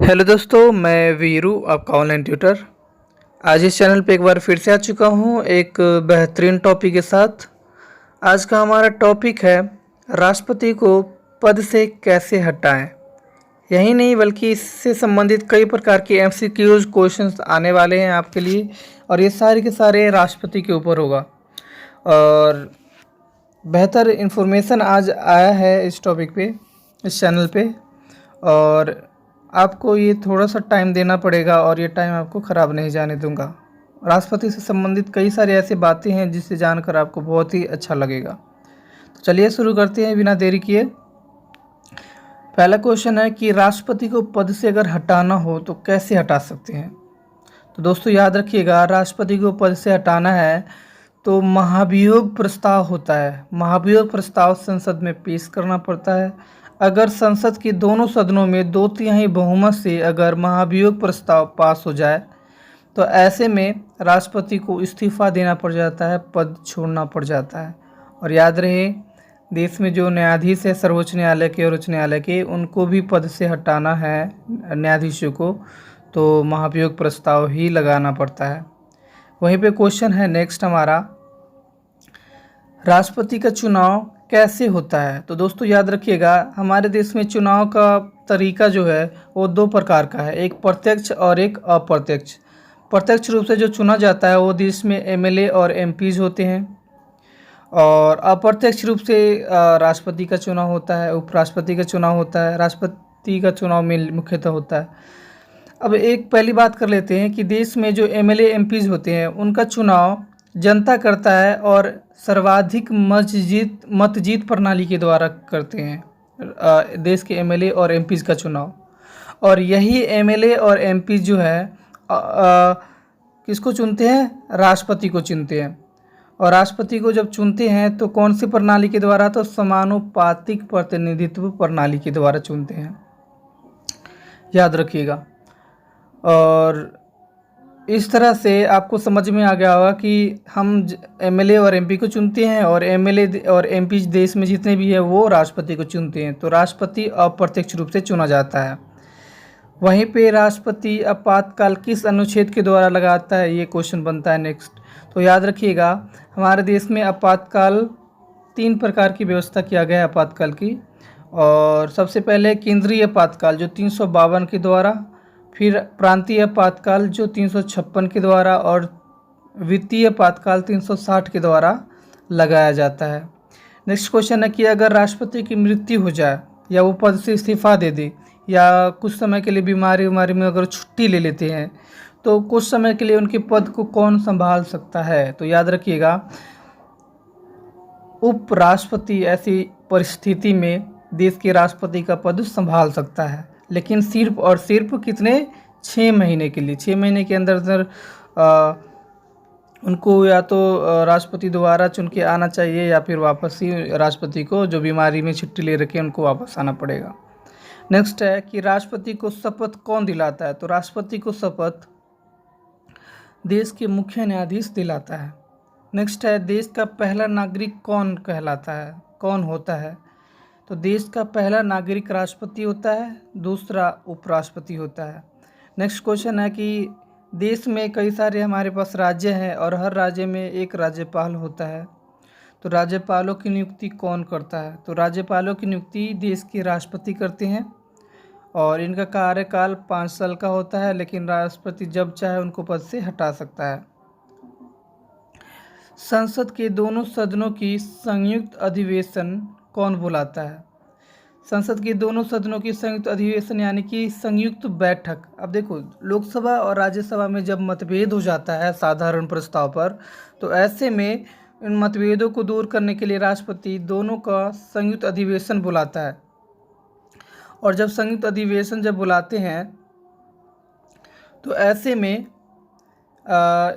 Hello दोस्तों, मैं वीरू आपका ऑनलाइन ट्यूटर। आज इस चैनल पे एक बार फिर से आ चुका हूँ एक बेहतरीन टॉपिक के साथ। आज का हमारा टॉपिक है राष्ट्रपति को पद से कैसे हटाएं। यही नहीं बल्कि इससे संबंधित कई प्रकार के एमसीक्यूज क्वेश्चंस आने वाले हैं आपके लिए, और ये सारे के सारे राष्ट्रपति के ऊपर होगा। और बेहतर इन्फॉर्मेशन आज आया है इस टॉपिक पे, इस चैनल पे, और आपको ये थोड़ा सा टाइम देना पड़ेगा और ये टाइम आपको ख़राब नहीं जाने दूंगा। राष्ट्रपति से संबंधित कई सारी ऐसी बातें हैं जिससे जानकर आपको बहुत ही अच्छा लगेगा। तो चलिए शुरू करते हैं बिना देरी किए। पहला क्वेश्चन है कि राष्ट्रपति को पद से अगर हटाना हो तो कैसे हटा सकते हैं। तो दोस्तों याद रखिएगा, राष्ट्रपति को पद से हटाना है तो महाभियोग प्रस्ताव होता है। महाभियोग प्रस्ताव संसद में पेश करना पड़ता है। अगर संसद के दोनों सदनों में 2/3 बहुमत से अगर महाभियोग प्रस्ताव पास हो जाए तो ऐसे में राष्ट्रपति को इस्तीफा देना पड़ जाता है, पद छोड़ना पड़ जाता है। और याद रहे, देश में जो न्यायाधीश है सर्वोच्च न्यायालय के और उच्च न्यायालय के, उनको भी पद से हटाना है न्यायाधीशों को, तो महाभियोग प्रस्ताव ही लगाना पड़ता है। वहीं पे क्वेश्चन है नेक्स्ट हमारा, राष्ट्रपति का चुनाव कैसे होता है। तो दोस्तों याद रखिएगा, हमारे देश में चुनाव का तरीका जो है वो 2 प्रकार का है, एक प्रत्यक्ष और एक अप्रत्यक्ष। प्रत्यक्ष रूप से जो चुना जाता है वो देश में एमएलए और एमपीज होते हैं, और अप्रत्यक्ष रूप से राष्ट्रपति का चुनाव होता है, उपराष्ट्रपति का चुनाव होता है, राष्ट्रपति का चुनाव में मुख्यतः होता है। अब एक पहली बात कर लेते हैं कि देश में जो एमएलए एमपीज होते हैं उनका चुनाव जनता करता है और सर्वाधिक मत जीत प्रणाली के द्वारा करते हैं देश के एमएलए और एमपीज का चुनाव। और यही एमएलए और एमपीज जो है किसको चुनते हैं, राष्ट्रपति को चुनते हैं। और राष्ट्रपति को जब चुनते हैं तो कौन सी प्रणाली के द्वारा, तो समानुपातिक प्रतिनिधित्व प्रणाली के द्वारा चुनते हैं, याद रखिएगा। और इस तरह से आपको समझ में आ गया होगा कि हम एमएलए और एमपी को चुनते हैं, और एमएलए और एमपी देश में जितने भी है वो राष्ट्रपति को चुनते हैं। तो राष्ट्रपति अप्रत्यक्ष रूप से चुना जाता है। वहीं पे राष्ट्रपति आपातकाल किस अनुच्छेद के द्वारा लगाता है, ये क्वेश्चन बनता है नेक्स्ट। तो याद रखिएगा, हमारे देश में आपातकाल 3 प्रकार की व्यवस्था किया गया है आपातकाल की। और सबसे पहले केंद्रीय आपातकाल जो 352 के द्वारा, फिर प्रांतीय आपातकाल जो 356 के द्वारा, और वित्तीय आपातकाल 360 के द्वारा लगाया जाता है। नेक्स्ट क्वेश्चन है कि अगर राष्ट्रपति की मृत्यु हो जाए या वो पद से इस्तीफा दे दे, या कुछ समय के लिए बीमारी में अगर छुट्टी ले लेते हैं, तो कुछ समय के लिए उनके पद को कौन संभाल सकता है। तो याद रखिएगा, उपराष्ट्रपति ऐसी परिस्थिति में देश के राष्ट्रपति का पद संभाल सकता है, लेकिन सिर्फ और सिर्फ कितने, 6 महीने के लिए। 6 महीने के अंदर उनको या तो राष्ट्रपति दोबारा चुन के आना चाहिए, या फिर वापस ही राष्ट्रपति को जो बीमारी में छुट्टी ले रखे उनको वापस आना पड़ेगा। नेक्स्ट है कि राष्ट्रपति को शपथ कौन दिलाता है। तो राष्ट्रपति को शपथ देश के मुख्य न्यायाधीश दिलाता है। नेक्स्ट है, देश का पहला नागरिक कौन कहलाता है, कौन होता है। तो देश का पहला नागरिक राष्ट्रपति होता है, दूसरा उपराष्ट्रपति होता है। नेक्स्ट क्वेश्चन है कि देश में कई सारे हमारे पास राज्य हैं और हर राज्य में एक राज्यपाल होता है। तो राज्यपालों की नियुक्ति कौन करता है। तो राज्यपालों की नियुक्ति देश के राष्ट्रपति करते हैं, और इनका कार्यकाल 5 साल का होता है, लेकिन राष्ट्रपति जब चाहे उनको पद से हटा सकता है। संसद के दोनों सदनों की संयुक्त अधिवेशन कौन बुलाता है। संसद के दोनों सदनों की संयुक्त अधिवेशन यानी कि संयुक्त बैठक। अब देखो, लोकसभा और राज्यसभा में जब मतभेद हो जाता है साधारण प्रस्ताव पर, तो ऐसे में इन मतभेदों को दूर करने के लिए राष्ट्रपति दोनों का संयुक्त अधिवेशन बुलाता है। और जब संयुक्त अधिवेशन जब बुलाते हैं तो ऐसे में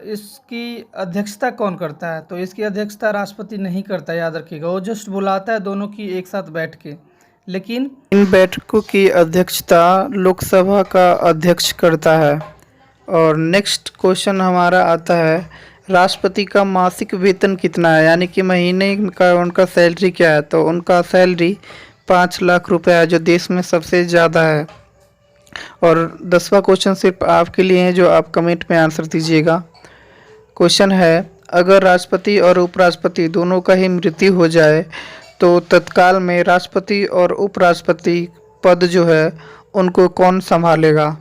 इसकी अध्यक्षता कौन करता है। तो इसकी अध्यक्षता राष्ट्रपति नहीं करता, याद रखिएगा। वो जस्ट बुलाता है दोनों की एक साथ बैठ के, लेकिन इन बैठकों की अध्यक्षता लोकसभा का अध्यक्ष करता है। और नेक्स्ट क्वेश्चन हमारा आता है, राष्ट्रपति का मासिक वेतन कितना है, यानी कि महीने का उनका सैलरी क्या है। तो उनका सैलरी 5 लाख रुपए है, जो देश में सबसे ज़्यादा है। और 10वां क्वेश्चन सिर्फ आपके लिए है, जो आप कमेंट में आंसर दीजिएगा। क्वेश्चन है, अगर राष्ट्रपति और उपराष्ट्रपति दोनों का ही मृत्यु हो जाए तो तत्काल में राष्ट्रपति और उपराष्ट्रपति पद जो है उनको कौन संभालेगा?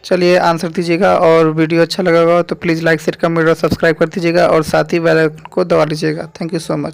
चलिए आंसर दीजिएगा। और वीडियो अच्छा लगा होगा तो प्लीज़ लाइक शेयर कमेंट और सब्सक्राइब कर दीजिएगा और साथ ही बेल आइकन को दबा लीजिएगा। Thank you so much.